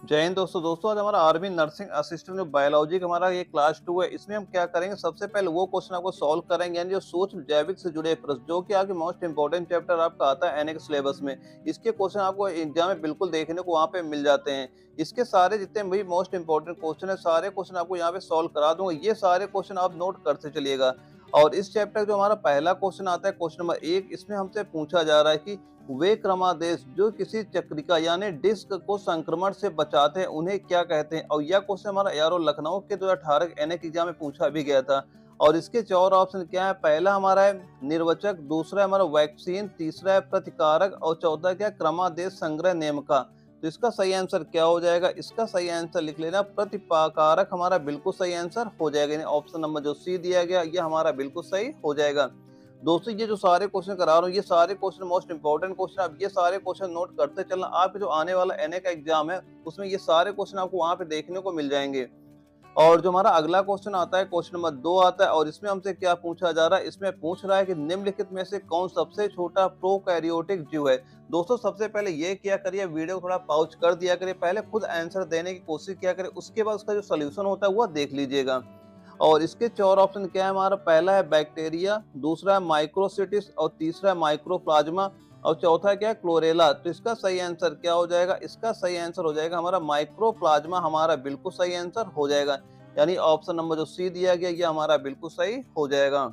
जय हिंद दोस्तों आज हमारा आर्मी नर्सिंग असिस्टेंट जो बायोलॉजी का हमारा ये क्लास 2 है। इसमें हम क्या करेंगे, सबसे पहले वो क्वेश्चन आपको सॉल्व करेंगे, यानी जो सूक्ष्म जैविक से जुड़े प्रश्न, जो कि आपके मोस्ट इंपोर्टेंट चैप्टर आपका आता है एनए के सिलेबस में। इसके क्वेश्चन आपको एग्जाम में बिल्कुल देखने को वहाँ पे मिल जाते हैं। इसके सारे जितने भी मोस्ट इंपोर्टेंट क्वेश्चन है, सारे क्वेश्चन आपको यहाँ पे सॉल्व करा दूंगा। ये सारे क्वेश्चन आप नोट करते चलिएगा। और इस चैप्टर जो हमारा पहला क्वेश्चन आता है, क्वेश्चन नंबर 1, इसमें हमसे पूछा जा रहा है कि वे क्रमादेश जो किसी चक्रिका यानी डिस्क को संक्रमण से बचाते हैं उन्हें क्या कहते हैं। और यह क्वेश्चन हमारा यारो लखनऊ के 2018 एनए के एग्जाम में पूछा भी गया था। और इसके चार ऑप्शन क्या है, पहला हमारा है निर्वचक, दूसरा है हमारा वैक्सीन, तीसरा है प्रतिकारक और चौथा क्या है क्रमादेश संग्रह नियम का। तो इसका सही आंसर क्या हो जाएगा, इसका सही आंसर लिख लेना प्रतिकारक हमारा बिल्कुल सही आंसर हो जाएगा। यानी ऑप्शन नंबर जो सी दिया गया यह हमारा बिल्कुल सही हो जाएगा। दोस्तों ये जो सारे क्वेश्चन करा रहा हूँ, ये सारे क्वेश्चन मोस्ट इंपोर्टेंट क्वेश्चन, आप ये सारे क्वेश्चन नोट करते चलना। आपके जो आने वाला एनए का एग्जाम है उसमें ये सारे क्वेश्चन आपको वहां पे देखने को मिल जाएंगे। और जो हमारा अगला क्वेश्चन आता है, क्वेश्चन नंबर 2 आता है। और इसमें हमसे क्या पूछा जा रहा है, इसमें पूछ रहा है कि निम्नलिखित में से कौन सबसे छोटा प्रोकैरियोटिक जीव है। दोस्तों सबसे पहले ये क्या करिए, वीडियो थोड़ा पॉज कर दिया करिए, पहले खुद आंसर देने की कोशिश किया करिए, उसके बाद उसका जो सोल्यूशन होता है वह देख लीजिएगा। और इसके चार ऑप्शन क्या है, हमारा पहला है बैक्टीरिया, दूसरा है माइक्रोसिटिस और तीसरा है माइक्रोप्लाज्मा और चौथा क्या है क्लोरेला। तो इसका सही आंसर क्या हो जाएगा, इसका सही आंसर हो जाएगा हमारा माइक्रोप्लाज्मा, हमारा बिल्कुल सही आंसर हो जाएगा। यानी ऑप्शन नंबर जो सी दिया गया ये हमारा बिल्कुल सही हो जाएगा।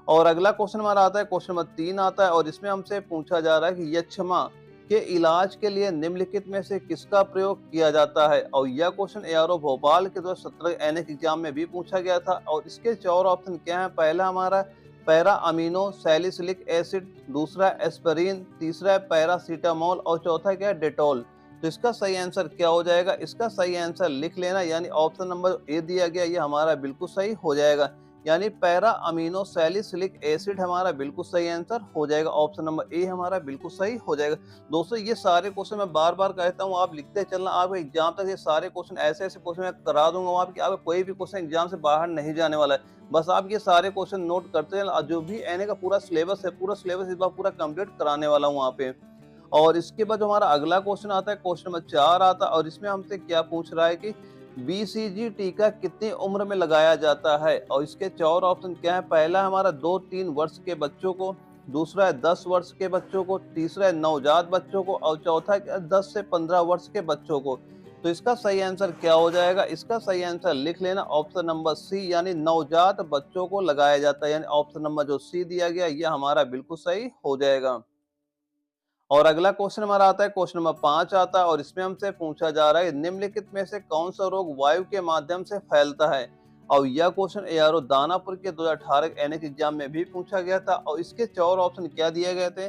और अगला क्वेश्चन हमारा आता है, क्वेश्चन नंबर 3 आता है। और इसमें हमसे पूछा जा रहा है कि यक्ष्मा के इलाज के लिए निम्नलिखित में से किसका प्रयोग किया जाता है। और यह क्वेश्चन एआरओ भोपाल के 2017 एनए एग्जाम में भी पूछा गया था। और इसके चार ऑप्शन क्या है, पहला हमारा पैरा अमीनो सैलिसिलिक एसिड, दूसरा एस्पिरिन, तीसरा है पैरासीटामोल और चौथा क्या है डेटॉल। तो इसका सही आंसर क्या हो जाएगा, इसका सही आंसर लिख लेना। यानी ऑप्शन नंबर ए दिया गया ये हमारा बिल्कुल सही हो जाएगा। यानी पैरा अमीनो सैलिसिलिक एसिड हमारा बिल्कुल सही आंसर हो जाएगा। ऑप्शन नंबर ए हमारा बिल्कुल सही हो जाएगा। दोस्तों ये सारे क्वेश्चन मैं बार बार कहता हूँ, आप लिखते चलना, आपको एग्जाम तक ये सारे क्वेश्चन ऐसे ऐसे क्वेश्चन मैं करा दूंगा वहाँ पे, आपका कोई भी क्वेश्चन एग्जाम से बाहर नहीं जाने वाला है। बस आप ये सारे क्वेश्चन नोट करते हैं, जो भी एनए का पूरा सिलेबस है, पूरा सिलेबस इस बार पूरा कंप्लीट कराने वाला हूँ वहाँ पे। और इसके बाद जो हमारा अगला क्वेश्चन आता है, क्वेश्चन नंबर 4 आता है। और इसमें हमसे क्या पूछ रहा है कि बीसीजी टीका कितनी उम्र में लगाया जाता है। और इसके चार ऑप्शन क्या है, पहला हमारा 2-3 वर्ष के बच्चों को, दूसरा है 10 वर्ष के बच्चों को, तीसरा है नवजात बच्चों को और चौथा है 10 से 15 वर्ष के बच्चों को। तो इसका सही आंसर क्या हो जाएगा, इसका सही आंसर लिख लेना ऑप्शन नंबर सी, यानी नवजात बच्चों को लगाया जाता है। यानी ऑप्शन नंबर जो सी दिया गया यह हमारा बिल्कुल सही हो जाएगा। और अगला क्वेश्चन हमारा आता है, क्वेश्चन नंबर 5 आता है। और इसमें हमसे पूछा जा रहा है निम्नलिखित में से कौन सा रोग वायु के माध्यम से फैलता है। और यह क्वेश्चन एआरओ दानापुर के 2018 एनए के एग्जाम में भी पूछा गया था। और इसके चार ऑप्शन क्या दिए गए थे,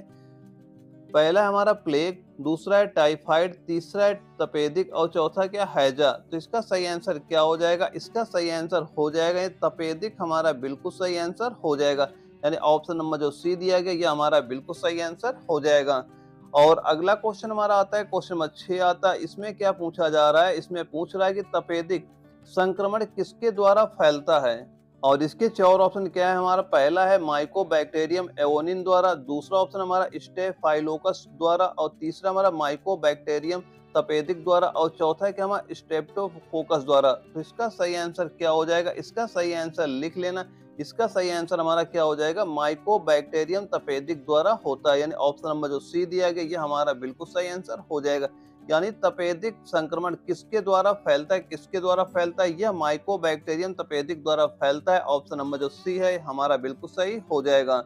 पहला हमारा प्लेग, दूसरा है टाइफाइड, तीसरा है तपेदिक और चौथा क्या हैजा। तो इसका सही आंसर क्या हो जाएगा, इसका सही आंसर हो जाएगा तपेदिक, हमारा बिल्कुल सही आंसर हो जाएगा। यानी ऑप्शन नंबर जो सी दिया गया ये हमारा बिल्कुल सही आंसर हो जाएगा। और अगला क्वेश्चन हमारा आता है, क्वेश्चन नंबर 6 आता है। इसमें क्या पूछा जा रहा है, इसमें पूछ रहा है कि तपेदिक संक्रमण किसके द्वारा फैलता है। और इसके चार ऑप्शन क्या है, हमारा पहला है माइकोबैक्टीरियम एवोनिन द्वारा, दूसरा ऑप्शन हमारा स्टेफाइलोकस द्वारा और तीसरा हमारा माइकोबैक्टीरियम तपेदिक द्वारा और चौथा है कि हमारा स्टेप्टोकोकस द्वारा। तो इसका सही आंसर क्या हो जाएगा, इसका सही आंसर लिख लेना। इसका सही आंसर हमारा क्या हो जाएगा, माइकोबैक्टीरियम तपेदिक द्वारा होता है। यानी ऑप्शन नंबर जो सी दिया गया ये हमारा बिल्कुल सही आंसर हो जाएगा। यानी तपेदिक संक्रमण किसके द्वारा फैलता है, किसके द्वारा फैलता है, यह माइकोबैक्टीरियम तपेदिक द्वारा फैलता है। ऑप्शन नंबर जो सी है हमारा बिल्कुल सही हो जाएगा।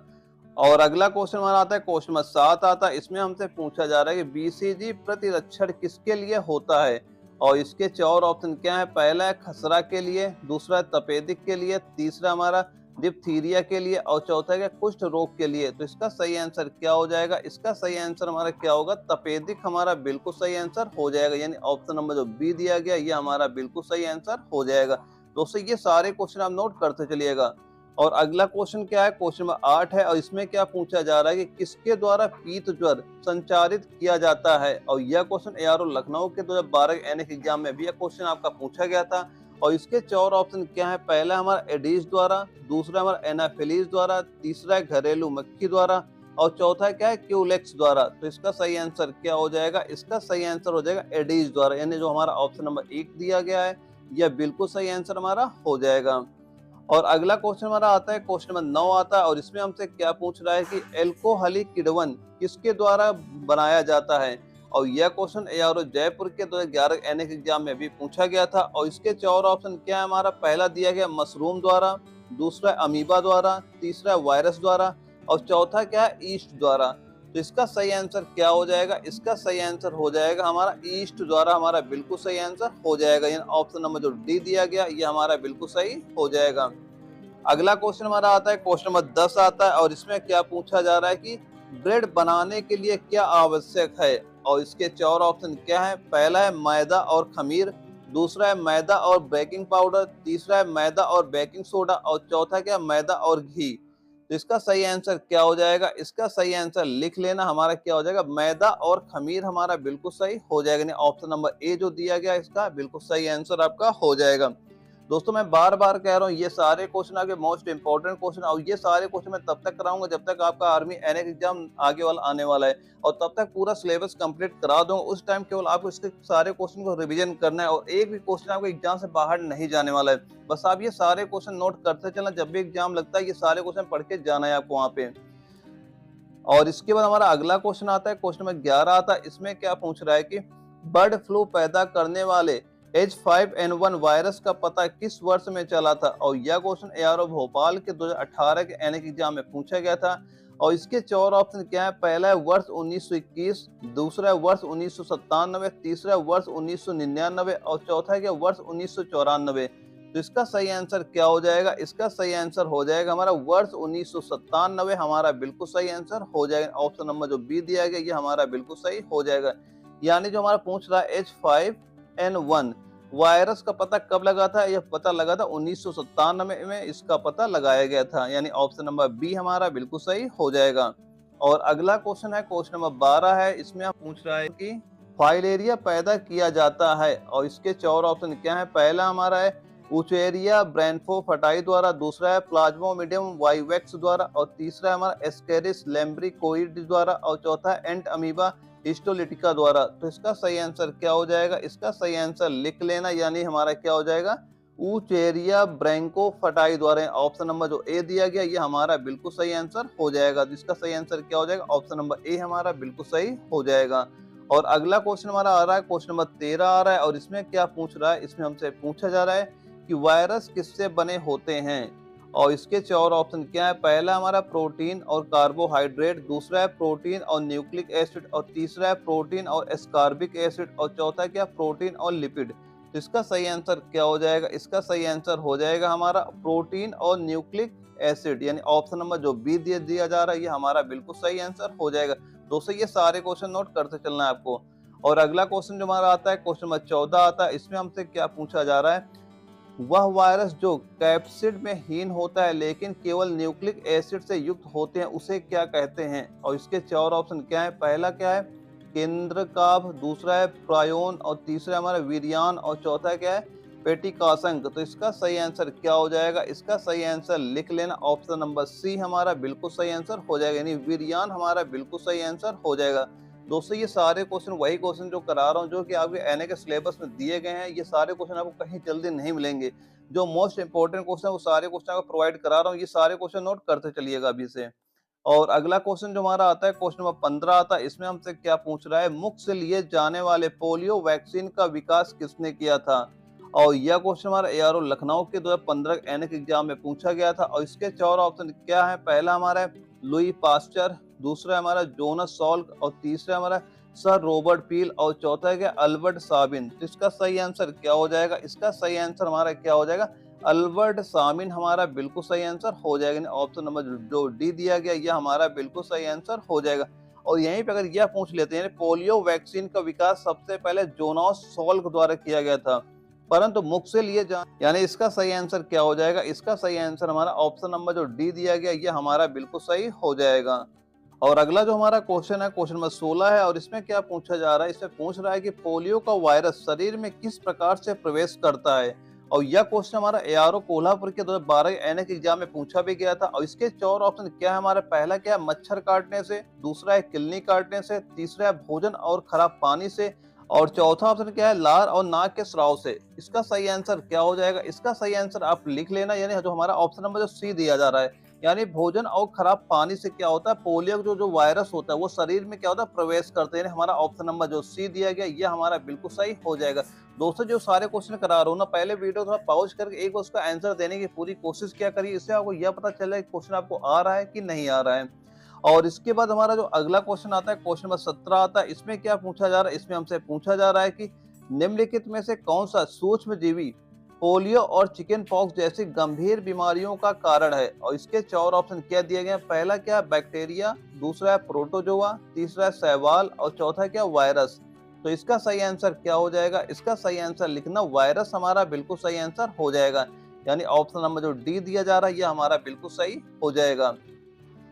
और अगला क्वेश्चन हमारा आता है, क्वेश्चन नंबर 7 आता है। इसमें हमसे पूछा जा रहा है कि बीसीजी प्रतिरक्षण किसके लिए होता है। और इसके चार ऑप्शन क्या है, पहला है खसरा के लिए, दूसरा है तपेदिक के लिए, तीसरा हमारा डिप्थीरिया के लिए और चौथा है कुष्ठ रोग के लिए। तो इसका सही आंसर क्या हो जाएगा, इसका सही आंसर हमारा क्या होगा, तपेदिक हमारा बिल्कुल सही आंसर हो जाएगा। यानी ऑप्शन नंबर जो बी दिया गया ये हमारा बिल्कुल सही आंसर हो जाएगा। दोस्तों ये सारे क्वेश्चन आप नोट करते चलिएगा। और अगला क्वेश्चन क्या है, क्वेश्चन नंबर 8 है। और इसमें क्या पूछा जा रहा है कि किसके द्वारा पीत ज्वर संचारित किया जाता है। और यह क्वेश्चन एआरओ लखनऊ के 2012 एनए एग्जाम में भी यह क्वेश्चन आपका पूछा गया था। और इसके चार ऑप्शन क्या है, पहला हमारा एडिस द्वारा, दूसरा हमारा एनाफिलीज द्वारा, तीसरा है घरेलू मक्खी द्वारा और चौथा क्या है, क्यूलेक्स द्वारा। तो इसका सही आंसर क्या हो जाएगा, इसका सही आंसर हो जाएगा एडीज द्वारा, यानी जो हमारा ऑप्शन नंबर 1 दिया गया है यह बिल्कुल सही आंसर हमारा हो जाएगा। और अगला क्वेश्चन हमारा आता है, क्वेश्चन नंबर 9 आता है, और इसमें हमसे क्या पूछ रहा है कि एल्कोहलिक किण्वन किसके द्वारा बनाया जाता है। और यह क्वेश्चन एआरओ जयपुर के 2011 एनएक एग्जाम में भी पूछा गया था। और इसके 4 ऑप्शन क्या है हमारा, पहला दिया गया मशरूम द्वारा, दूसरा अमीबा द्वारा, तीसरा वायरस द्वारा, और चौथा क्या है, ईस्ट द्वारा। तो इसका सही आंसर क्या हो जाएगा, इसका सही आंसर हो जाएगा हमारा ईस्ट द्वारा, हमारा बिल्कुल सही आंसर हो जाएगा। यानी ऑप्शन नंबर जो डी दिया गया ये हमारा बिल्कुल सही हो जाएगा। अगला क्वेश्चन हमारा आता है, क्वेश्चन नंबर 10 आता है, और इसमें क्या पूछा जा रहा है कि ब्रेड बनाने के लिए क्या आवश्यक है। और इसके 4 ऑप्शन क्या है, पहला है मैदा और खमीर, दूसरा है मैदा और बेकिंग पाउडर, तीसरा है मैदा और बेकिंग सोडा, और चौथा क्या, मैदा और घी। तो इसका सही आंसर क्या हो जाएगा, इसका सही आंसर लिख लेना, हमारा क्या हो जाएगा, मैदा और खमीर हमारा बिल्कुल सही हो जाएगा। ऑप्शन नंबर ए जो दिया गया इसका बिल्कुल सही आंसर आपका हो जाएगा। दोस्तों मैं बार बार कह रहा हूँ ये सारे क्वेश्चन आपके मोस्ट इंपॉर्टेंट क्वेश्चन, और ये सारे क्वेश्चन मैं तब तक कराऊंगा जब तक आपका आर्मी एनएक एग्जाम आगे वाला आने वाला है, और तब तक पूरा सिलेबस कंप्लीट करा दूंगा। उस टाइम केवल आपको इसके सारे क्वेश्चन को रिवीजन करना है, और एक भी क्वेश्चन आपको एग्जाम से बाहर नहीं जाने वाला है। बस आप ये सारे क्वेश्चन नोट करते चलना, जब भी एग्जाम लगता है ये सारे क्वेश्चन पढ़ के जाना है आपको वहाँ पे। और इसके बाद हमारा अगला क्वेश्चन आता है, क्वेश्चन नंबर 11 आता है। इसमें क्या पूछ रहा है कि बर्ड फ्लू पैदा करने वाले H5N1 वायरस का पता किस वर्ष में चला था। और यह क्वेश्चन एआरओ भोपाल के 2018 के एनएक एग्जाम में पूछा गया था। और इसके 4 ऑप्शन क्या है, पहला है वर्ष 1921, दूसरा है वर्ष 1997, तीसरा है वर्ष 1999, और चौथा है वर्ष 1994। तो इसका सही आंसर क्या हो जाएगा, इसका सही आंसर हो जाएगा हमारा वर्ष 1997, हमारा बिल्कुल सही आंसर हो जाएगा। ऑप्शन नंबर जो बी दिया गया ये हमारा बिल्कुल सही हो जाएगा। यानी जो हमारा पूछ रहा है H5N1 वायरस का पता कब लगा था, यह पता लगा था 1997 में इसका पता लगाया गया था। यानी ऑप्शन नंबर बी हमारा बिल्कुल सही हो जाएगा। और अगला क्वेश्चन है, क्वेश्चन नंबर 12 है। इसमें आप पूछ रहा है कि फाइलेरिया पैदा किया जाता है, और इसके 4 ऑप्शन क्या है, पहला हमारा है उचेरिया ब्रैनफोफटाई द्वारा, दूसरा है प्लाज्मोमिडियम वाइवेक्स द्वारा, और तीसरा है हमारा एस्केरिस लैम्ब्रिकोइड द्वारा, और चौथा है एंट अमीबा हिस्टोलिटिका द्वारा। तो इसका सही आंसर क्या हो जाएगा, इसका सही आंसर लिख लेना, यानी हमारा क्या हो जाएगा, उचेरिया ब्रैंकोफटाई द्वारा। ऑप्शन नंबर जो ए दिया गया ये हमारा बिल्कुल सही आंसर हो जाएगा। इसका सही आंसर क्या हो जाएगा, ऑप्शन नंबर ए हमारा बिल्कुल सही हो जाएगा। और अगला क्वेश्चन हमारा आ रहा है, क्वेश्चन नंबर 13 आ रहा है, और इसमें क्या पूछ रहा है, इसमें हमसे पूछा जा रहा है कि वायरस किससे बने होते हैं। और इसके 4 ऑप्शन क्या है, पहला हमारा प्रोटीन और कार्बोहाइड्रेट, दूसरा है प्रोटीन और न्यूक्लिक एसिड, और तीसरा है प्रोटीन और एस्कार्बिक एसिड, और चौथा क्या, प्रोटीन और लिपिड। तो इसका सही आंसर क्या हो जाएगा, इसका सही आंसर हो जाएगा हमारा प्रोटीन और न्यूक्लिक एसिड। यानी ऑप्शन नंबर जो बी दिया जा रहा है ये हमारा बिल्कुल सही आंसर हो जाएगा। दोस्तों ये सारे क्वेश्चन नोट करते चलना है आपको। और अगला क्वेश्चन जो हमारा आता है, क्वेश्चन नंबर 14 आता है। इसमें हमसे क्या पूछा जा रहा है, वह वायरस जो कैप्सिड में हीन होता है लेकिन केवल न्यूक्लिक एसिड से युक्त होते हैं उसे क्या कहते हैं। और इसके 4 ऑप्शन क्या है, पहला क्या है केंद्रकाभ, दूसरा है प्रायोन, और तीसरा हमारा वीरियान, और चौथा क्या है पेटिकासंक। तो इसका सही आंसर क्या हो जाएगा, इसका सही आंसर लिख लेना, ऑप्शन नंबर सी हमारा बिल्कुल सही आंसर हो जाएगा, यानी वीरियान हमारा बिल्कुल सही आंसर हो जाएगा। दोस्तों ये सारे क्वेश्चन वही क्वेश्चन जो करा रहा हूँ जो कि आपके एनए के सिलेबस में दिए गए हैं। ये सारे क्वेश्चन आपको कहीं जल्दी नहीं मिलेंगे। जो मोस्ट इंपोर्टेंट क्वेश्चन है वो सारे क्वेश्चन आपको प्रोवाइड करा रहा हूँ। ये सारे क्वेश्चन नोट करते चलिएगा अभी से। और अगला क्वेश्चन जो हमारा आता है, क्वेश्चन नंबर 15 आता है। इसमें हमसे क्या पूछ रहा है, मुख से लिए जाने वाले पोलियो वैक्सीन का विकास किसने किया था। और यह क्वेश्चन हमारा एआरओ लखनऊ के 2015 एनएक एग्जाम में पूछा गया था। और इसके 4 ऑप्शन क्या है, पहला हमारा है लुई पास्चर, दूसरा हमारा जोनस सॉल्क, और तीसरा हमारा सर रॉबर्ट पील, और चौथा है क्या अल्बर्ट साबिन। तो इसका सही आंसर क्या हो जाएगा, इसका सही आंसर हमारा क्या हो जाएगा, अल्बर्ट साबिन हमारा बिल्कुल सही आंसर हो जाएगा। ऑप्शन नंबर जो डी दिया गया यह हमारा बिल्कुल सही आंसर हो जाएगा। और यहीं पे अगर यह पूछ लेते हैं, पोलियो वैक्सीन का विकास सबसे पहले जोनास सॉल्क द्वारा किया गया था, परंतु मुख से लिए यानी इसका सही आंसर क्या हो जाएगा, इसका सही आंसर हमारा ऑप्शन नंबर जो डी दिया गया यह हमारा बिल्कुल सही हो जाएगा। और अगला जो हमारा क्वेश्चन है, क्वेश्चन नंबर 16 है। और इसमें क्या पूछा जा रहा है, इसमें पूछ रहा है कि पोलियो का वायरस शरीर में किस प्रकार से प्रवेश करता है। और यह क्वेश्चन हमारा एआरओ कोल्हापुर के 2012 एनएक एग्जाम में पूछा भी गया था। और इसके 4 ऑप्शन क्या है हमारा, पहला क्या है मच्छर काटने से, दूसरा है किलनी काटने से, तीसरा है भोजन और खराब पानी से, और चौथा ऑप्शन क्या है लार और नाक के स्राव से। इसका सही आंसर क्या हो जाएगा, इसका सही आंसर आप लिख लेना, यानी जो हमारा ऑप्शन नंबर जो सी दिया जा रहा है, यानी भोजन और खराब पानी से क्या होता है, पोलियो जो वायरस होता है वो शरीर में क्या होता है प्रवेश करते हैं। हमारा ऑप्शन नंबर जो सी दिया गया ये हमारा बिल्कुल सही हो जाएगा। दोस्तों जो सारे क्वेश्चन करा रहा हूँ ना, पहले वीडियो थोड़ा पॉज करके एक बार उसका आंसर देने की पूरी कोशिश क्या करिए, इससे आपको यह पता चल जाए क्वेश्चन आपको आ रहा है कि नहीं आ रहा है। और इसके बाद हमारा जो अगला क्वेश्चन आता है, क्वेश्चन नंबर 17 आता है। इसमें क्या पूछा जा रहा है, इसमें हमसे पूछा जा रहा है कि निम्नलिखित में से कौन सा सूक्ष्म जीवी पोलियो और चिकन पॉक्स जैसी गंभीर बीमारियों का कारण है। और इसके 4 ऑप्शन क्या दिए गए हैं, पहला क्या बैक्टीरिया, दूसरा है प्रोटोजोआ, तीसरा है शैवाल और चौथा क्या वायरस। तो इसका सही आंसर क्या हो जाएगा, इसका सही आंसर लिखना वायरस हमारा बिल्कुल सही आंसर हो जाएगा, यानी ऑप्शन नंबर जो डी दिया जा रहा है ये हमारा बिल्कुल सही हो जाएगा।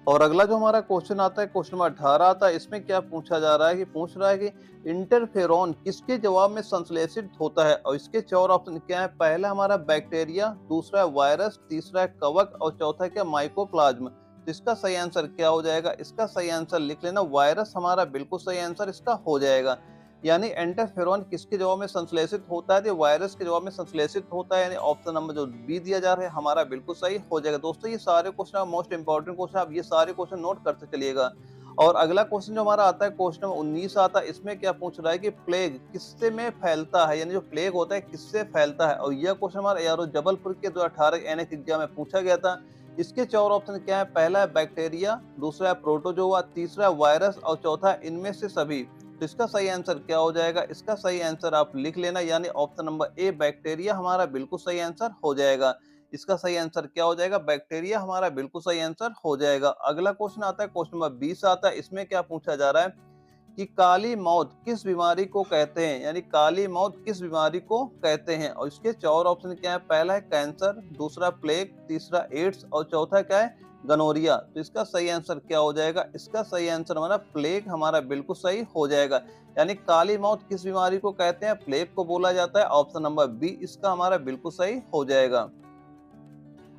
और अगला जो हमारा क्वेश्चन आता है, क्वेश्चन नंबर 18 आता है। इसमें क्या पूछा जा रहा है, कि पूछ रहा है कि इंटरफेरॉन किसके जवाब में संश्लेषित होता है। और इसके 4 ऑप्शन क्या है, पहला हमारा बैक्टीरिया, दूसरा है वायरस, तीसरा है कवक और चौथा क्या माइकोप्लाज्म। तो इसका सही आंसर क्या हो जाएगा, इसका सही आंसर लिख लेना वायरस हमारा बिल्कुल सही आंसर इसका हो जाएगा। यानी इंटरफेरॉन किसके जवाब में संश्लेषित होता है, तो वायरस के जवाब में संश्लेषित होता है, यानी ऑप्शन नंबर जो बी दिया जा रहा है हमारा बिल्कुल सही हो जाएगा। दोस्तों ये सारे क्वेश्चन मोस्ट इंपॉर्टेंट क्वेश्चन, आप ये सारे क्वेश्चन नोट करते चलिएगा। और अगला क्वेश्चन जो हमारा आता है, क्वेश्चन नंबर 19 आता है। इसमें क्या पूछ रहा है कि प्लेग किससे में फैलता है, यानी जो प्लेग होता है किससे फैलता है। और यह क्वेश्चन हमारा यारो जबलपुर के 2018 एनएक एग्जाम में पूछा गया था। इसके 4 ऑप्शन क्या है, पहला है बैक्टीरिया, दूसरा है प्रोटोजोआ, तीसरा है वायरस और चौथा है इनमें से सभी। तो इसका सही आंसर क्या हो जाएगा, इसका सही आंसर आप लिख लेना, यानी ऑप्शन नंबर ए बैक्टीरिया हमारा बिल्कुल सही आंसर हो जाएगा। इसका सही आंसर क्या हो जाएगा, बैक्टीरिया हमारा बिल्कुल सही आंसर हो जाएगा। अगला क्वेश्चन आता है, क्वेश्चन नंबर 20 आता है। इसमें क्या पूछा जा रहा है कि काली मौत किस बीमारी को कहते हैं, यानी काली मौत किस बीमारी को कहते हैं। और इसके 4 ऑप्शन क्या है, पहला है कैंसर, दूसरा प्लेग, तीसरा एड्स और चौथा क्या है गनोरिया। तो इसका सही आंसर क्या हो जाएगा, इसका सही आंसर हमारा प्लेग हमारा बिल्कुल सही हो जाएगा। यानी काली मौत किस बीमारी को कहते हैं, प्लेग को बोला जाता है, ऑप्शन नंबर बी इसका हमारा बिल्कुल सही हो जाएगा।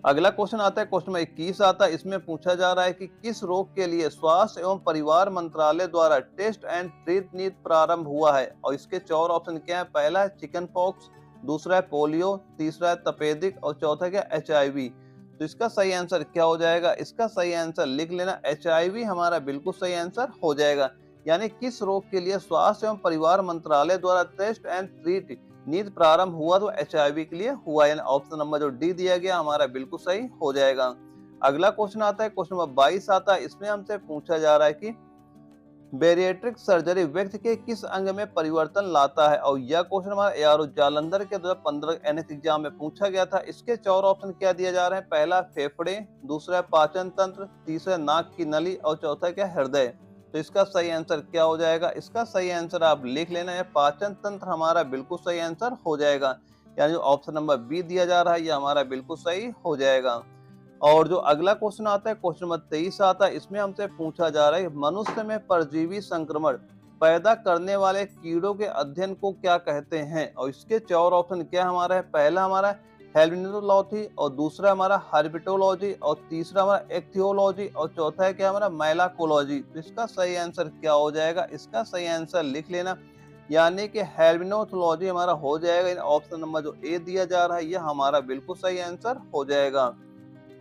अगला क्वेश्चन आता है, क्वेश्चन नंबर 21 आता है। इसमें पूछा जा रहा है कि किस रोग के लिए स्वास्थ्य एवं परिवार मंत्रालय द्वारा टेस्ट एंड ट्रीट नीति प्रारंभ हुआ है। और इसके 4 ऑप्शन क्या है, पहला है चिकन पॉक्स, दूसरा है पोलियो, तीसरा है तपेदिक और चौथा क्या एचआईवी। तो इसका सही आंसर क्या हो जाएगा, इसका सही आंसर लिख लेना, एचआईवी हमारा बिल्कुल सही आंसर हो जाएगा। यानी किस रोग के लिए स्वास्थ्य एवं परिवार मंत्रालय द्वारा टेस्ट एंड ट्रीट नीति प्रारंभ हुआ, तो एचआईवी के लिए हुआ, यानी ऑप्शन नंबर जो डी दिया गया हमारा बिल्कुल सही हो जाएगा। अगला क्वेश्चन आता है, क्वेश्चन नंबर 22 आता है। इसमें हमसे पूछा जा रहा है कि बेरिएट्रिक सर्जरी व्यक्ति के किस अंग में परिवर्तन लाता है। और यह क्वेश्चन हमारा एआरओ जालंधर के 2015 एनएस एग्जाम में पूछा गया था। इसके 4 ऑप्शन क्या दिए जा रहे हैं, पहला फेफड़े, दूसरा पाचन तंत्र, तीसरा नाक की नली और चौथा क्या हृदय। तो इसका सही आंसर क्या हो जाएगा, इसका सही आंसर आप लिख लेना है, पाचन तंत्र हमारा बिल्कुल सही आंसर हो जाएगा। यानी जो ऑप्शन नंबर बी दिया जा रहा है ये हमारा बिल्कुल सही हो जाएगा। और जो अगला क्वेश्चन आता है, क्वेश्चन नंबर 23 आता है। इसमें हमसे पूछा जा रहा है मनुष्य में परजीवी संक्रमण पैदा करने वाले कीड़ों के अध्ययन को क्या कहते हैं। और इसके 4 ऑप्शन क्या हमारा है, पहला हमारा हेल्मिनोलॉजी और दूसरा हमारा हर्बिटोलॉजी और तीसरा हमारा एक्थियोलॉजी और चौथा है क्या हमारा मैलाकोलॉजी। तो इसका सही आंसर क्या हो जाएगा, इसका सही आंसर लिख लेना, यानी कि हेल्मिनोलॉजी हमारा हो जाएगा। ऑप्शन नंबर जो ए दिया जा रहा है ये हमारा बिल्कुल सही आंसर हो जाएगा।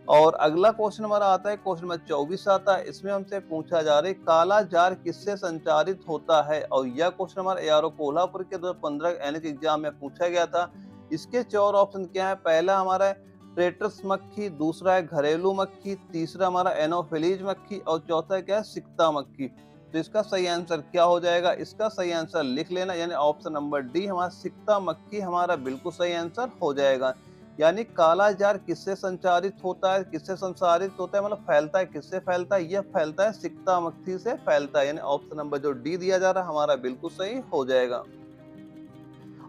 और अगला क्वेश्चन हमारा आता है, क्वेश्चन नंबर 24 आता है। इसमें हमसे पूछा जा रहा है काला जार किससे संचारित होता है। और यह क्वेश्चन हमारा एआरओ कोल्हापुर के 2015 एनएस एग्जाम में पूछा गया था। इसके 4 ऑप्शन क्या है, पहला हमारा ट्रेटस मक्खी, दूसरा है घरेलू मक्खी, तीसरा हमारा एनोफिलीज मक्खी और चौथा क्या है सिक्ता मक्खी। तो इसका सही आंसर क्या हो जाएगा, इसका सही आंसर लिख लेना, यानी ऑप्शन नंबर डी हमारा सिक्ता मक्खी हमारा बिल्कुल सही आंसर हो जाएगा। यानी काला जार किससे संचारित होता है, किससे संचारित होता है, मतलब फैलता है, किससे फैलता है, यह फैलता है सिक्ता मक्खी से फैलता है, यानी ऑप्शन नंबर जो डी दिया जा रहा है हमारा बिल्कुल सही हो जाएगा।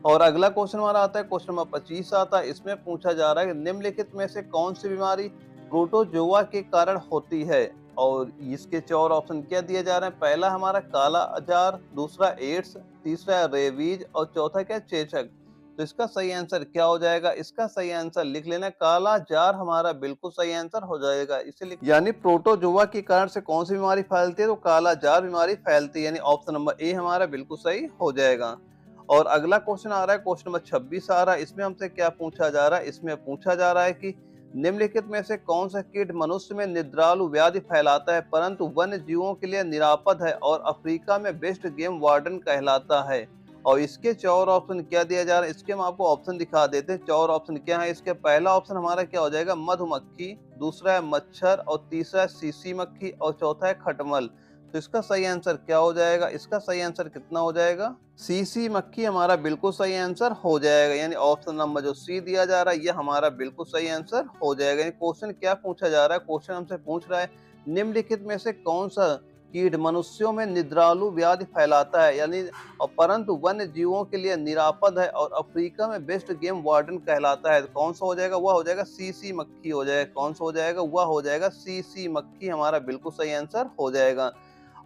और अगला क्वेश्चन हमारा आता है, क्वेश्चन नंबर 25 आता है। इसमें पूछा जा रहा है कि निम्नलिखित में से कौन सी बीमारी प्रोटोजोआ के कारण होती है। और इसके 4 ऑप्शन क्या दिए जा रहे हैं, पहला हमारा काला जार, दूसरा एड्स, तीसरा रेबीज और चौथा क्या चेचक। तो इसका सही आंसर क्या हो जाएगा? इसका सही आंसर लिख लेना, काला जार हमारा बिल्कुल सही आंसर हो जाएगा। इसे लिख, यानी प्रोटोजोआ के कारण से कौन सी बीमारी फैलती है? तो काला जार बीमारी फैलती है, यानी ऑप्शन नंबर ए हमारा बिल्कुल सही हो जाएगा। और अगला क्वेश्चन आ रहा है, क्वेश्चन नंबर 26 आ रहा है। इसमें हमसे क्या पूछा जा रहा है? इसमें पूछा जा रहा है कि निम्नलिखित में से कौन सा कीट मनुष्य में निद्रालु व्याधि फैलाता है परंतु वन्य जीवों के लिए निरापद है और अफ्रीका में बेस्ट गेम वार्डन कहलाता है? और इसके चार ऑप्शन क्या दिया जा रहा है? इसके हम आपको ऑप्शन दिखा देते हैं। चार ऑप्शन क्या है इसके? पहला ऑप्शन हमारा क्या हो जाएगा? मधुमक्खी, दूसरा है मच्छर, और तीसरा है सीसी मक्खी, और चौथा है खटमल। तो इसका सही आंसर क्या हो जाएगा? इसका सही आंसर कितना हो जाएगा? सीसी मक्खी हमारा बिल्कुल सही आंसर हो जाएगा, यानी ऑप्शन नंबर जो सी दिया जा रहा है ये हमारा बिल्कुल सही आंसर हो जाएगा। क्वेश्चन क्या पूछा जा रहा है? क्वेश्चन हमसे पूछ रहा है निम्नलिखित में से कौन सा कीट मनुष्यों में निद्रालु व्याधि फैलाता है, यानी और परंतु वन्य जीवों के लिए निरापद है और अफ्रीका में बेस्ट गेम वार्डन कहलाता है? कौन सा हो जाएगा? वह हो जाएगा सीसी मक्खी हो जाएगा। कौन सा हो जाएगा? वह हो जाएगा सीसी मक्खी हमारा बिल्कुल सही आंसर हो जाएगा।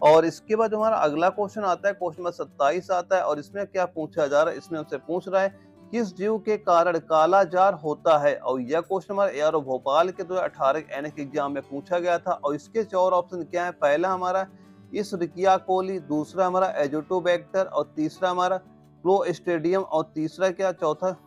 और इसके बाद हमारा अगला क्वेश्चन आता है, क्वेश्चन नंबर 27 आता है। और इसमें क्या पूछा जा रहा है? इसमें हमसे पूछ रहा है किस जीव के कारण काला जार होता है? और यह क्वेश्चन हमारे एआरओ भोपाल के 2018 एनएक एग्जाम में पूछा गया था। और इसके चार ऑप्शन क्या है? पहला हमारा इशरिकिया कोली, दूसरा हमारा एजोटोबैक्टर, और तीसरा हमारा क्लोस्ट्रिडियम, और तीसरा क्या चौथा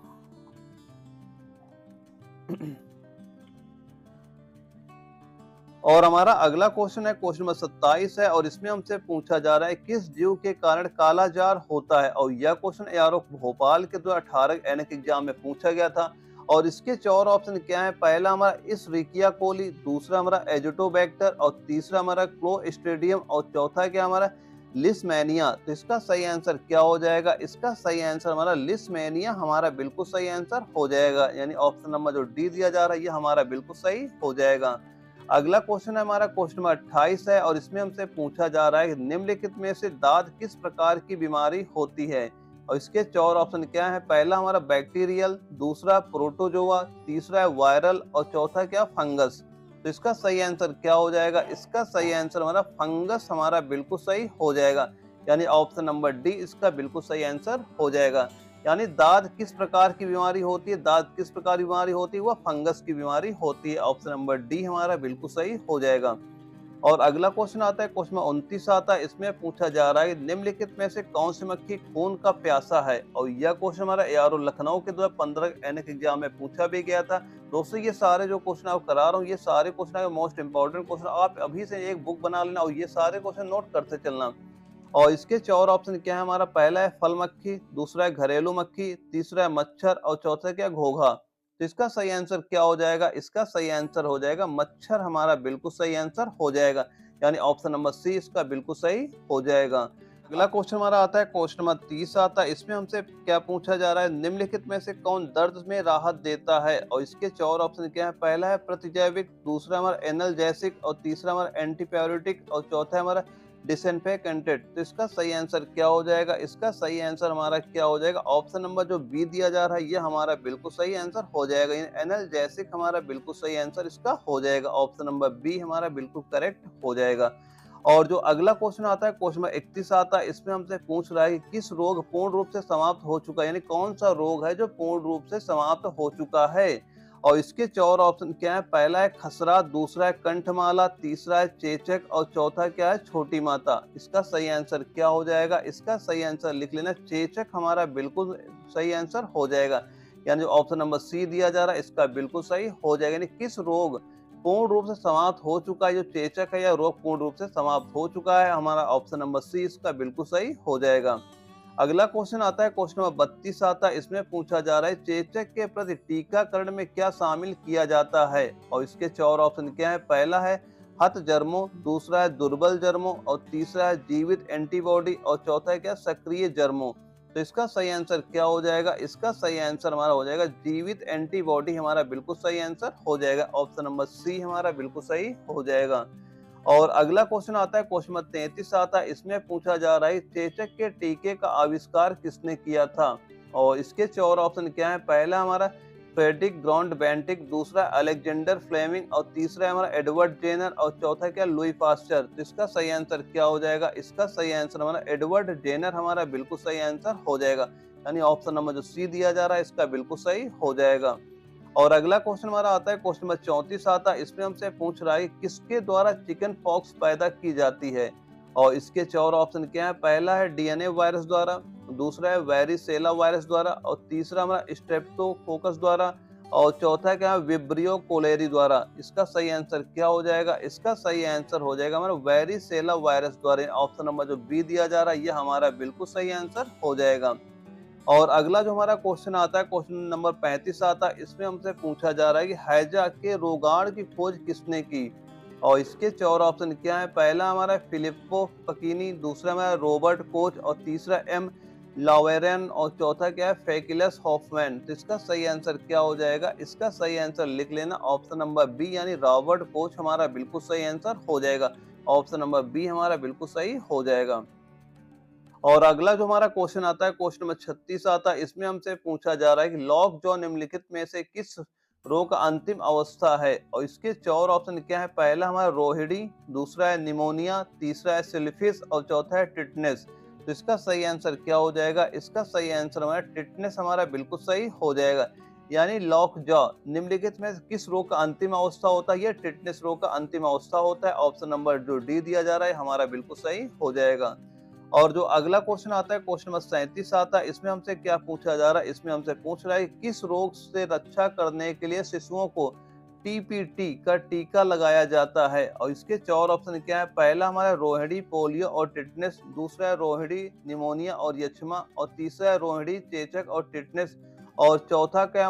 और हमारा अगला क्वेश्चन है, क्वेश्चन नंबर 27 है। और इसमें हमसे पूछा जा रहा है किस जीव के कारण काला जार होता है? और यह क्वेश्चन एआरओ भोपाल के 2018 एनएक एग्जाम में पूछा गया था। और इसके चार ऑप्शन क्या है? पहला हमारा इशरिकिया कोली, दूसरा हमारा एजोटोबैक्टर, और तीसरा हमारा क्लोस्ट्रिडियम, और चौथा क्या हमारा लिस्मेनिया। तो इसका सही आंसर क्या हो जाएगा? इसका सही आंसर हमारा लिस्मेनिया हमारा बिल्कुल सही आंसर हो जाएगा, यानी ऑप्शन नंबर जो डी दिया जा रहा है ये हमारा बिल्कुल सही हो जाएगा। अगला क्वेश्चन है हमारा, क्वेश्चन नंबर 28 है। और इसमें हमसे पूछा जा रहा है कि निम्नलिखित में से दांत किस प्रकार की बीमारी होती है? और इसके चार ऑप्शन क्या है? पहला हमारा बैक्टीरियल, दूसरा प्रोटोजोआ, तीसरा है वायरल, और चौथा क्या फंगस। तो इसका सही आंसर क्या हो जाएगा? इसका सही आंसर हमारा फंगस हमारा बिल्कुल सही हो जाएगा, यानी ऑप्शन नंबर डी इसका बिल्कुल सही आंसर हो जाएगा। यानी दांत किस प्रकार की बीमारी होती है? दांत किस प्रकार की बीमारी होती है? वह फंगस की बीमारी होती है। ऑप्शन नंबर डी हमारा बिल्कुल सही हो जाएगा। और अगला क्वेश्चन आता है, क्वेश्चन 29 आता है। इसमें पूछा जा रहा है निम्नलिखित में से कौन सी मक्खी खून का प्यासा है? और यह क्वेश्चन हमारा एआरओ लखनऊ के 2015 एनएक एग्जाम में पूछा भी गया था। दोस्तों ये सारे जो क्वेश्चन आप करा रहा हूँ ये सारे क्वेश्चन मोस्ट इंपॉर्टेंट क्वेश्चन, आप अभी से एक बुक बना लेना और ये सारे क्वेश्चन नोट करते चलना। और इसके चार ऑप्शन क्या है? हमारा पहला है फल मक्खी, दूसरा है घरेलू मक्खी, तीसरा है मच्छर, और चौथा क्या घोघा। तो इसका सही आंसर क्या हो जाएगा? इसका सही आंसर हो जाएगा मच्छर हमारा बिल्कुल सही आंसर हो जाएगा, यानी ऑप्शन नंबर सी इसका बिल्कुल सही हो जाएगा। अगला क्वेश्चन हमारा आता है, क्वेश्चन नंबर 30 आता है। इसमें हमसे क्या पूछा जा रहा है? निम्नलिखित में से कौन दर्द में राहत देता है? और इसके चार ऑप्शन क्या है? पहला है प्रतिजैविक, दूसरा हमारा एनाल्जेसिक, और तीसरा हमारा एंटीबायोटिक, और चौथा है हमारा डिसइंफेक्टेंट। तो इसका सही आंसर क्या हो जाएगा? इसका सही आंसर हमारा क्या हो जाएगा? ऑप्शन नंबर जो बी दिया जा रहा है ये हमारा बिल्कुल सही आंसर हो जाएगा, एनाल्जेसिक हमारा बिल्कुल सही आंसर इसका हो जाएगा। ऑप्शन नंबर बी हमारा बिल्कुल करेक्ट हो जाएगा। और जो अगला क्वेश्चन आता है, क्वेश्चन नंबर 31 आता है। इसमें हमसे पूछ रहा है कि किस रोग पूर्ण रूप से समाप्त हो चुका है, यानी कौन सा रोग है जो पूर्ण रूप से समाप्त हो चुका है? और इसके चार ऑप्शन क्या है? पहला है खसरा, दूसरा है कंठमाला, तीसरा है चेचक, और चौथा क्या है छोटी माता। इसका सही आंसर क्या हो जाएगा? इसका सही आंसर लिख लेना, चेचक हमारा बिल्कुल सही आंसर हो जाएगा, यानी जो ऑप्शन नंबर सी दिया जा रहा है इसका बिल्कुल सही हो जाएगा। यानी किस रोग पूर्ण रूप से समाप्त हो चुका है, जो चेचक है, या रोग पूर्ण रूप से समाप्त हो चुका है, हमारा ऑप्शन नंबर सी इसका बिल्कुल सही हो जाएगा। अगला क्वेश्चन आता है, क्वेश्चन नंबर 32 आता है। इसमें पूछा जा रहा है चेचक के प्रति टीकाकरण में क्या शामिल किया जाता है? और इसके चार ऑप्शन क्या है? पहला है हत जर्मों, दूसरा है दुर्बल जर्मों, और तीसरा है जीवित एंटीबॉडी, और चौथा है क्या सक्रिय जर्मों। तो इसका सही आंसर क्या हो जाएगा? इसका सही आंसर हमारा हो जाएगा जीवित एंटीबॉडी हमारा बिल्कुल सही आंसर हो जाएगा। ऑप्शन नंबर सी हमारा बिल्कुल सही हो जाएगा। और अगला क्वेश्चन आता है, क्वेश्चन नंबर 33 आता है। इसमें पूछा जा रहा है चेचक के टीके का आविष्कार किसने किया था? और इसके चार ऑप्शन क्या है? पहला हमारा फ्रेडरिक ग्राउंड बेंटिक, दूसरा अलेक्जेंडर फ्लेमिंग, और तीसरा हमारा एडवर्ड जेनर, और चौथा क्या लुई पास्चर। तो इसका सही आंसर क्या हो जाएगा? इसका सही आंसर हमारा एडवर्ड जेनर हमारा बिल्कुल सही आंसर हो जाएगा, यानी ऑप्शन नंबर जो सी दिया जा रहा है इसका बिल्कुल सही हो जाएगा। और अगला क्वेश्चन हमारा आता है, क्वेश्चन नंबर 34 आता है, इसमें हमसे पूछ रहा है किसके द्वारा चिकन पॉक्स पैदा की जाती है। और इसके 4 ऑप्शन क्या है, पहला है डीएनए वायरस द्वारा, दूसरा है वेरिसेला वायरस द्वारा, और तीसरा हमारा स्ट्रेप्टोकोकस द्वारा, और चौथा क्या है, विब्रियो कोलेरी द्वारा। इसका सही आंसर क्या हो जाएगा, इसका सही आंसर हो जाएगा हमारा वेरिसेला वायरस द्वारा। ऑप्शन नंबर जो बी दिया जा रहा है ये हमारा बिल्कुल सही आंसर हो जाएगा। और अगला जो हमारा क्वेश्चन आता है, क्वेश्चन नंबर 35 आता है, इसमें हमसे पूछा जा रहा है कि हैजा के रोगाण की खोज किसने की। और इसके 4 ऑप्शन क्या है, पहला हमारा फिलिप्पो पकीनी, दूसरा हमारा रॉबर्ट कोच, और तीसरा एम लावेरन, और चौथा क्या है, फेकिलस हॉफमैन। तो इसका सही आंसर क्या हो जाएगा, इसका सही आंसर लिख लेना ऑप्शन नंबर बी यानी रॉबर्ट कोच हमारा बिल्कुल सही आंसर हो जाएगा। ऑप्शन नंबर बी हमारा बिल्कुल सही हो जाएगा। और अगला जो हमारा क्वेश्चन आता है, क्वेश्चन नंबर 36 आता है, इसमें हमसे पूछा जा रहा है कि लॉक जॉ निम्नलिखित में से किस रोग का अंतिम अवस्था है। और इसके 4 ऑप्शन क्या है, पहला हमारा रोहिणी, दूसरा है निमोनिया, तीसरा है सिलिफिस, और चौथा है टिटनेस। तो इसका सही आंसर क्या हो जाएगा, इसका सही आंसर हमारा टिटनेस हमारा बिल्कुल सही हो जाएगा। यानी लॉक जॉ निम्नलिखित में किस रोग का अंतिम अवस्था होता है, यह टिटनेस रोग का अंतिम अवस्था होता है। ऑप्शन नंबर जो डी दिया जा रहा है हमारा बिल्कुल सही हो जाएगा। और जो अगला क्वेश्चन आता है, क्वेश्चन नंबर 37 आता है, इसमें हमसे क्या पूछा जा रहा है, इसमें हमसे पूछ रहा है किस रोग से रक्षा करने के लिए शिशुओं को टीपीटी का टीका लगाया जाता है। और इसके 4 ऑप्शन क्या है, पहला हमारा रोहिणी, पोलियो और टिटनेस, दूसरा है रोहिणी, निमोनिया और यक्ष्मा, और तीसरा है रोहिणी, चेचक और टिटनेस, और चौथा क्या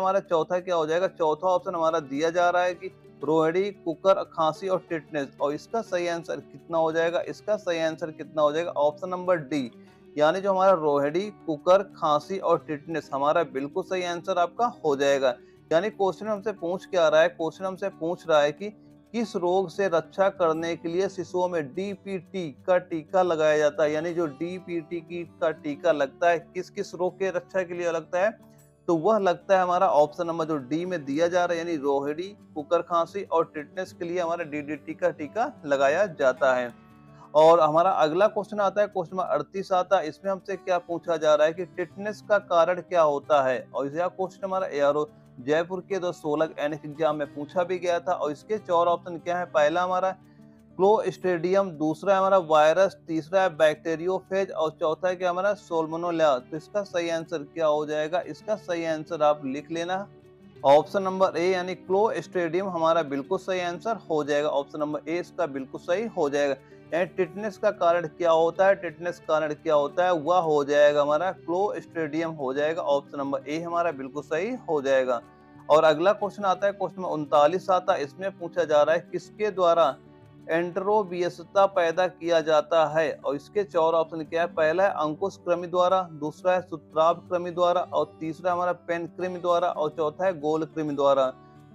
हो जाएगा, चौथा ऑप्शन हमारा दिया जा रहा है कि रोहिणी, कुकर, खांसी और टिटनेस। और इसका सही आंसर कितना हो जाएगा, इसका सही आंसर कितना हो जाएगा, ऑप्शन नंबर डी यानी जो हमारा रोहिणी, कुकर, खांसी और टिटनेस हमारा बिल्कुल सही आंसर आपका हो जाएगा। यानी क्वेश्चन हमसे पूछ क्या रहा है, क्वेश्चन हमसे पूछ रहा है कि किस रोग से रक्षा करने के लिए शिशुओं में डीपीटी का टीका लगाया जाता है। यानी जो डीपीटी की का टीका लगता है किस किस रोग के रक्षा के लिए लगता है, तो वह लगता है हमारा ऑप्शन नंबर जो डी में दिया जा रहा है, यानी रोहिणी, कुकर खांसी और टिटनेस के लिए हमारा डीडीटी का टीका लगाया जाता है। और हमारा अगला क्वेश्चन आता है, क्वेश्चन नंबर 38 आता है, इसमें हमसे क्या पूछा जा रहा है कि टिटनेस का कारण क्या होता है। और यह क्वेश्चन हमारा एआरओ जयपुर के 2016 एनएक एग्जाम में पूछा भी गया था। और इसके 4 ऑप्शन क्या है, पहला हमारा क्लोस्ट्रीडियम, दूसरा है हमारा वायरस, तीसरा है बैक्टीरियोफेज, और चौथा है क्या हमारा सोल्मोनेला। तो इसका सही आंसर क्या हो जाएगा, इसका सही आंसर आप लिख लेना ऑप्शन नंबर ए यानी क्लोस्ट्रीडियम हमारा बिल्कुल सही आंसर हो जाएगा। ऑप्शन नंबर ए इसका बिल्कुल सही हो जाएगा। यानी टिटनेस का कारण क्या होता है, टिटनेस कारण क्या होता है, वह हो जाएगा हमारा क्लोस्ट्रीडियम हो जाएगा। ऑप्शन नंबर ए हमारा बिल्कुल सही हो जाएगा। और अगला क्वेश्चन आता है, क्वेश्चन नंबर 39 आता है, इसमें पूछा जा रहा है किसके द्वारा एंट्रोबियसता पैदा किया जाता है। और इसके 4 ऑप्शन क्या है, पहला है अंकुश कृमि द्वारा, दूसरा है सूत्राभ कृमि द्वारा, और तीसरा हमारा पेन कृमि द्वारा, और चौथा है गोल कृमि द्वारा।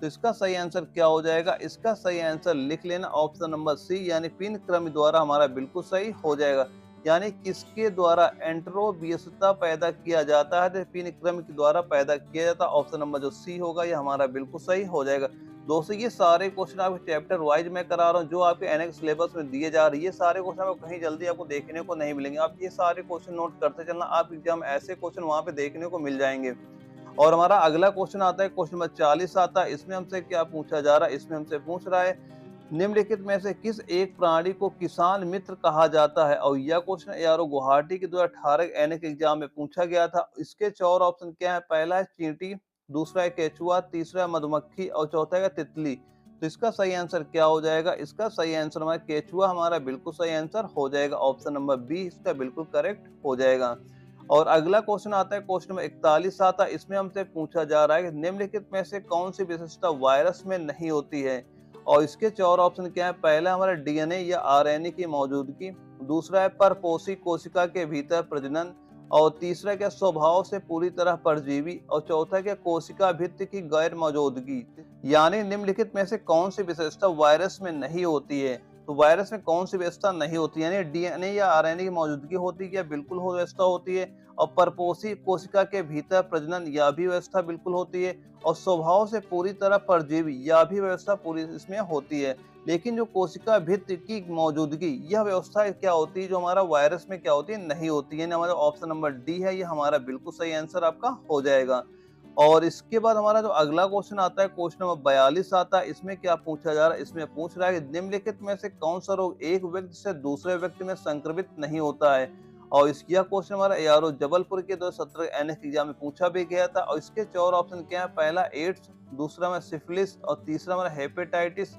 तो इसका सही आंसर क्या हो जाएगा, इसका सही आंसर लिख लेना ऑप्शन नंबर सी यानी पिन कृमि द्वारा हमारा बिल्कुल सही हो जाएगा। यानी किसके द्वारा एंट्रोबियसता पैदा किया जाता है, तो पिन कृमि के द्वारा पैदा किया जाता है। ऑप्शन नंबर जो सी होगा ये हमारा बिल्कुल सही हो जाएगा। दोस्तों ये सारे क्वेश्चन आपके चैप्टर वाइज मैं करा रहा हूँ, जो आपके एनएक्स सिलेबस में दिए जा रहे हैं। ये सारे क्वेश्चन आपको कहीं जल्दी आपको देखने को नहीं मिलेंगे। आप ये सारे क्वेश्चन नोट करते चलना, आप एग्जाम ऐसे क्वेश्चन वहां पे देखने को मिल जाएंगे। और हमारा अगला क्वेश्चन आता है, क्वेश्चन नंबर 40 आता है, इसमें हमसे क्या पूछा जा रहा है, इसमें हमसे पूछ रहा है निम्नलिखित में से किस एक प्राणी को किसान मित्र कहा जाता है। और यह क्वेश्चन एआरओ गुवाहाटी के 2018 एनएक एग्जाम में पूछा गया था। इसके 4 ऑप्शन क्या है, पहला है चींटी, दूसरा है केचुआ, तीसरा है मधुमक्खी, और चौथा है तितली। तो इसका सही आंसर क्या हो जाएगा, इसका सही आंसर हमारा केचुआ हमारा बिल्कुल सही आंसर हो जाएगा। ऑप्शन नंबर बी इसका बिल्कुल करेक्ट हो जाएगा। और अगला क्वेश्चन आता है, क्वेश्चन नंबर 41 आता है, इसमें हमसे पूछा जा रहा है कि निम्नलिखित में से कौन सी विशेषता वायरस में नहीं होती है। और इसके 4 ऑप्शन क्या है, पहला हमारा डीएनए या आरएनए की मौजूदगी, दूसरा है परपोषी कोशिका के भीतर प्रजनन, और तीसरा क्या स्वभाव से पूरी तरह परजीवी, और चौथा क्या कोशिका भित्ति की गैर मौजूदगी। यानी निम्नलिखित में से कौन सी विशेषता वायरस में नहीं होती है। तो वायरस में कौन सी व्यवस्था नहीं होती, यानी डीएनए या आरएनए की मौजूदगी होती है क्या, बिल्कुल हो व्यवस्था होती है। और परपोषी कोशिका के भीतर प्रजनन यह भी व्यवस्था बिल्कुल होती है। और स्वभाव से पूरी तरह परजीवी यह भी व्यवस्था पूरी इसमें होती है। लेकिन जो कोशिका भित्ति की मौजूदगी, यह व्यवस्था क्या होती है जो हमारा वायरस में क्या होती है, नहीं होती है। यानी हमारा ऑप्शन नंबर डी है, ये हमारा बिल्कुल सही आंसर आपका हो जाएगा। और इसके बाद हमारा जो अगला क्वेश्चन आता है, क्वेश्चन नंबर 42 आता है। इसमें क्या पूछा जा रहा है, इसमें पूछ रहा है कि निम्नलिखित में से कौन सा रोग एक व्यक्ति से दूसरे व्यक्ति में संक्रमित नहीं होता है। और यह क्वेश्चन हमारा एआरओ जबलपुर के 2017 एनएस एग्जाम में पूछा भी गया था। और इसके 4 ऑप्शन क्या है, पहला एड्स, दूसरा में सिफिलिस, और तीसरा हमारा हेपेटाइटिस,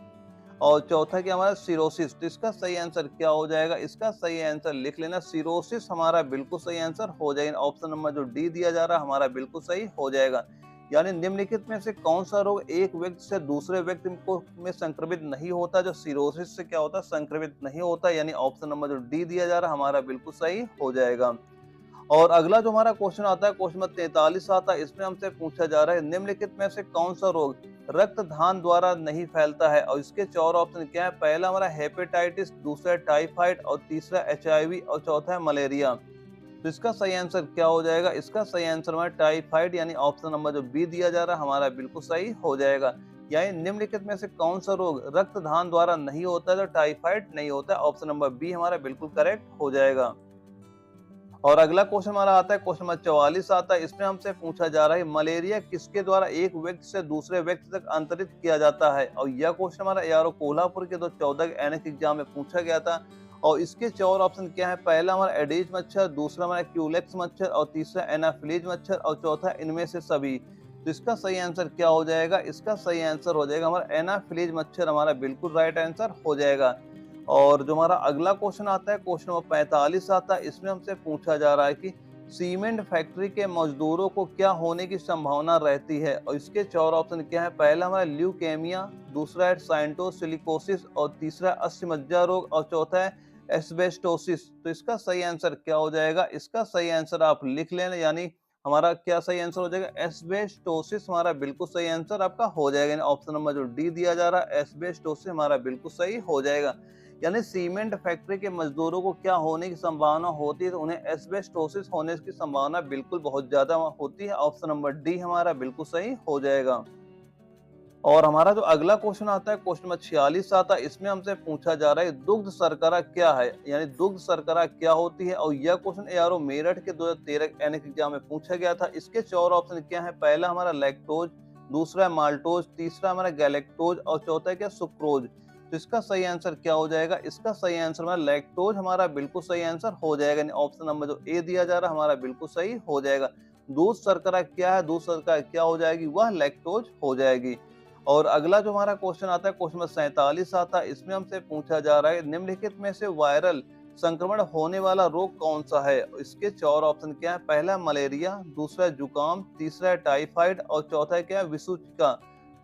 और चौथा क्या हमारा सिरोसिस। तो इसका सही आंसर क्या हो जाएगा, इसका सही आंसर लिख लेना, सिरोसिस हमारा बिल्कुल सही आंसर हो जाएगा। ऑप्शन नंबर जो डी दिया जा रहा है हमारा बिल्कुल सही हो जाएगा। यानी निम्नलिखित में से कौन सा रोग एक व्यक्ति से दूसरे व्यक्ति को में संक्रमित नहीं होता, जो सिरोसिस से क्या होता है, संक्रमित नहीं होता। यानी ऑप्शन नंबर जो डी दिया जा रहा है हमारा बिल्कुल सही हो जाएगा। और अगला जो हमारा क्वेश्चन आता है, क्वेश्चन नंबर 43 आता है। इसमें हमसे पूछा जा रहा है निम्नलिखित में से कौन सा रोग रक्त दान द्वारा नहीं फैलता है। और इसके 4 ऑप्शन क्या है, पहला हमारा हेपेटाइटिस, दूसरा टाइफाइड, और तीसरा एचआईवी, और चौथा है मलेरिया। तो इसका सही आंसर क्या हो जाएगा, इसका सही आंसर हमारा टाइफाइड, यानी ऑप्शन नंबर जो बी दिया जा रहा है हमारा बिल्कुल सही हो जाएगा। यानी निम्नलिखित में से कौन सा रोग रक्त दान द्वारा नहीं होता है, तो टाइफाइड नहीं होता है। ऑप्शन नंबर बी हमारा बिल्कुल करेक्ट हो जाएगा। और अगला क्वेश्चन हमारा आता है, क्वेश्चन नंबर 44 आता है। इसमें हमसे पूछा जा रहा है मलेरिया किसके द्वारा एक व्यक्ति से दूसरे व्यक्ति तक अंतरित किया जाता है। और यह क्वेश्चन हमारा एआरओ कोल्हापुर के 2014 एनएस एग्जाम में पूछा गया था। और इसके 4 ऑप्शन क्या है, पहला हमारा एडीज मच्छर, दूसरा हमारा क्यूलेक्स मच्छर, और तीसरा एनाफिलीज मच्छर, और चौथा इनमें से सभी। तो इसका सही आंसर क्या हो जाएगा, इसका सही आंसर हो जाएगा हमारा एनाफिलीज मच्छर, हमारा बिल्कुल राइट आंसर हो जाएगा। और जो हमारा अगला क्वेश्चन आता है, क्वेश्चन नंबर 45 आता है। इसमें हमसे पूछा जा रहा है कि सीमेंट फैक्ट्री के मजदूरों को क्या होने की संभावना रहती है। और इसके 4 ऑप्शन क्या है, पहला हमारा ल्यूकेमिया, दूसरा है साइंटोसिलिकोसिस, और तीसरा अस्थि रोग, और चौथा है एस्बेस्टोसिस। तो इसका सही आंसर क्या हो जाएगा, इसका सही आंसर आप लिख लेना, यानी हमारा क्या सही आंसर हो जाएगा, एस्बेस्टोसिस हमारा बिल्कुल सही आंसर आपका हो जाएगा। यानी ऑप्शन नंबर जो डी दिया जा रहा है एस्बेस्टोसिस हमारा बिल्कुल सही हो जाएगा। यानी सीमेंट फैक्ट्री के मजदूरों को क्या होने की संभावना होती है, तो उन्हें एस्बेस्टोसिस होने की संभावना बिल्कुल बहुत ज्यादा होती है। ऑप्शन नंबर डी हमारा बिल्कुल सही हो जाएगा। और हमारा जो अगला क्वेश्चन आता है, क्वेश्चन नंबर 46 आता है। इसमें हमसे पूछा जा रहा है दुग्ध शर्करा क्या है, यानी दुग्ध शर्करा क्या होती है। और यह क्वेश्चन एआरओ मेरठ के 2013 एनएस एग्जाम में पूछा गया था। इसके 4 ऑप्शन क्या है, पहला हमारा लैक्टोज, दूसरा है माल्टोज, तीसरा हमारा गैलेक्टोज, और चौथा क्या सुक्रोज। तो इसका सही आंसर क्या हो जाएगा, इसका सही आंसर हमारा लैक्टोज हमारा बिल्कुल सही आंसर हो जाएगा। यानी ऑप्शन नंबर जो ए दिया जा रहा है हमारा बिल्कुल सही हो जाएगा। दूध शर्करा क्या है, दूध शर्करा क्या हो जाएगी, वह लैक्टोज हो जाएगी। और अगला जो हमारा क्वेश्चन आता है, क्वेश्चन नंबर 47 आता है। इसमें हमसे पूछा जा रहा है निम्नलिखित में से वायरल संक्रमण होने वाला रोग कौन सा है। इसके 4 ऑप्शन क्या है, पहला मलेरिया, दूसरा जुकाम, तीसरा टाइफाइड, और चौथा क्या है विषुचिका।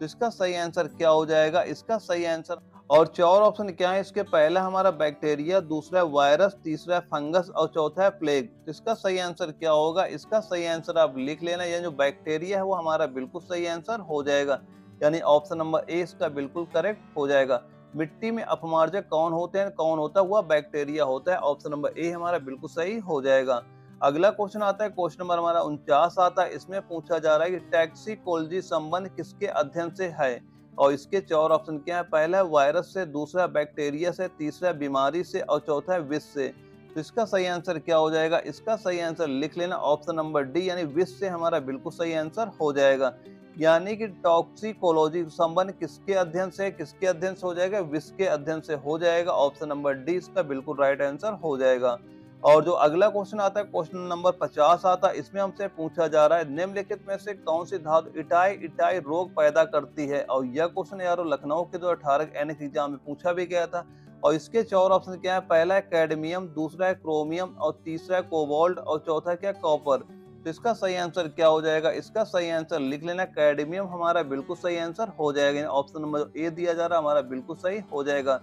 तो इसका सही आंसर क्या हो जाएगा, इसका सही आंसर, और 4 ऑप्शन क्या है इसके, पहला हमारा बैक्टीरिया, दूसरा वायरस, तीसरा फंगस, और चौथा है प्लेग। तो इसका सही आंसर क्या होगा, इसका सही आंसर आप लिख लेना, ये जो बैक्टीरिया है वो हमारा बिल्कुल सही आंसर हो जाएगा। यानी ऑप्शन नंबर ए इसका बिल्कुल करेक्ट हो जाएगा। मिट्टी में अपमार्जक कौन होते हैं, कौन होता है, वह बैक्टीरिया होता है। ऑप्शन नंबर ए हमारा बिल्कुल सही हो जाएगा। अगला क्वेश्चन आता है, क्वेश्चन नंबर हमारा 49 आता है। इसमें पूछा जा रहा है कि टैक्सिकोलॉजी संबंध किसके अध्ययन से है। और इसके 4 ऑप्शन क्या है, पहला है वायरस से, दूसरा बैक्टीरिया से, तीसरा बीमारी से, और चौथा है विष से। तो इसका सही आंसर क्या हो जाएगा, इसका सही आंसर लिख लेना, ऑप्शन नंबर डी, यानी विष से हमारा बिल्कुल सही आंसर हो जाएगा। यानी कि टॉक्सिकोलॉजी संबंध किसके अध्ययन से, किसके अध्ययन से हो जाएगा, विष के अध्ययन से हो जाएगा। ऑप्शन नंबर डी इसका बिल्कुल राइट आंसर हो जाएगा। और जो अगला क्वेश्चन आता है, क्वेश्चन नंबर 50 आता है। इसमें हमसे पूछा जा रहा है निम्नलिखित में से कौन सी धातु इटाई इटाई रोग पैदा करती है। और यह क्वेश्चन यारो लखनऊ के 2018 एनएस एग्जाम में पूछा भी गया था। और इसके 4 ऑप्शन क्या है, पहला है कैडमियम, दूसरा है क्रोमियम, और तीसरा है कोबाल्ट, और चौथा क्या कॉपर। तो इसका सही आंसर क्या हो जाएगा, इसका सही आंसर लिख लेना, कैडमियम हमारा बिल्कुल सही आंसर हो जाएगा। ऑप्शन नंबर ए दिया जा रहा है हमारा बिल्कुल सही हो जाएगा।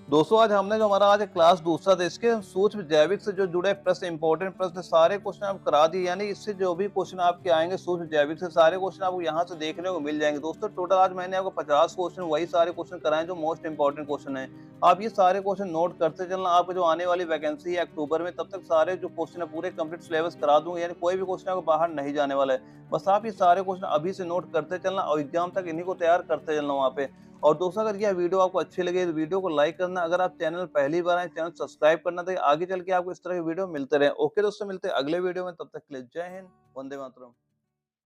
दोस्तों आज हमने जो हमारा आज क्लास दूसरा था, इसके सूक्ष्म जैविक से जो जुड़े प्रश्न, इंपॉर्टेंट प्रश्न सारे क्वेश्चन आप करा दिए। यानी इससे जो भी क्वेश्चन आपके आएंगे सूक्ष्म जैविक से, सारे क्वेश्चन आपको यहाँ से देखने को मिल जाएंगे। दोस्तों टोटल आज मैंने आपको 50 क्वेश्चन वही सारे क्वेश्चन कराए जो मोस्ट इंपॉर्टेंट क्वेश्चन है। आप ये सारे क्वेश्चन नोट करते चलना। आपको जो आने वाली वैकेंसी है अक्टूबर में, तब तक सारे जो क्वेश्चन है पूरे कंप्लीट सिलेबस करा दूंगा। यानी कोई भी क्वेश्चन आपको बाहर नहीं जाने वाला है। बस आप ये सारे क्वेश्चन अभी से नोट करते चलना और एग्जाम तक इन्हीं को तैयार करते चलना वहाँ पे। और दोस्तों अगर यह वीडियो आपको अच्छी लगे तो वीडियो को लाइक करना, अगर आप चैनल पहली बार आए चैनल सब्सक्राइब करना ताकि आगे चल के आपको इस तरह के वीडियो मिलते रहे। ओके दोस्तों, मिलते हैं अगले वीडियो में, तब तक के लिए जय हिंद, वंदे मातरम।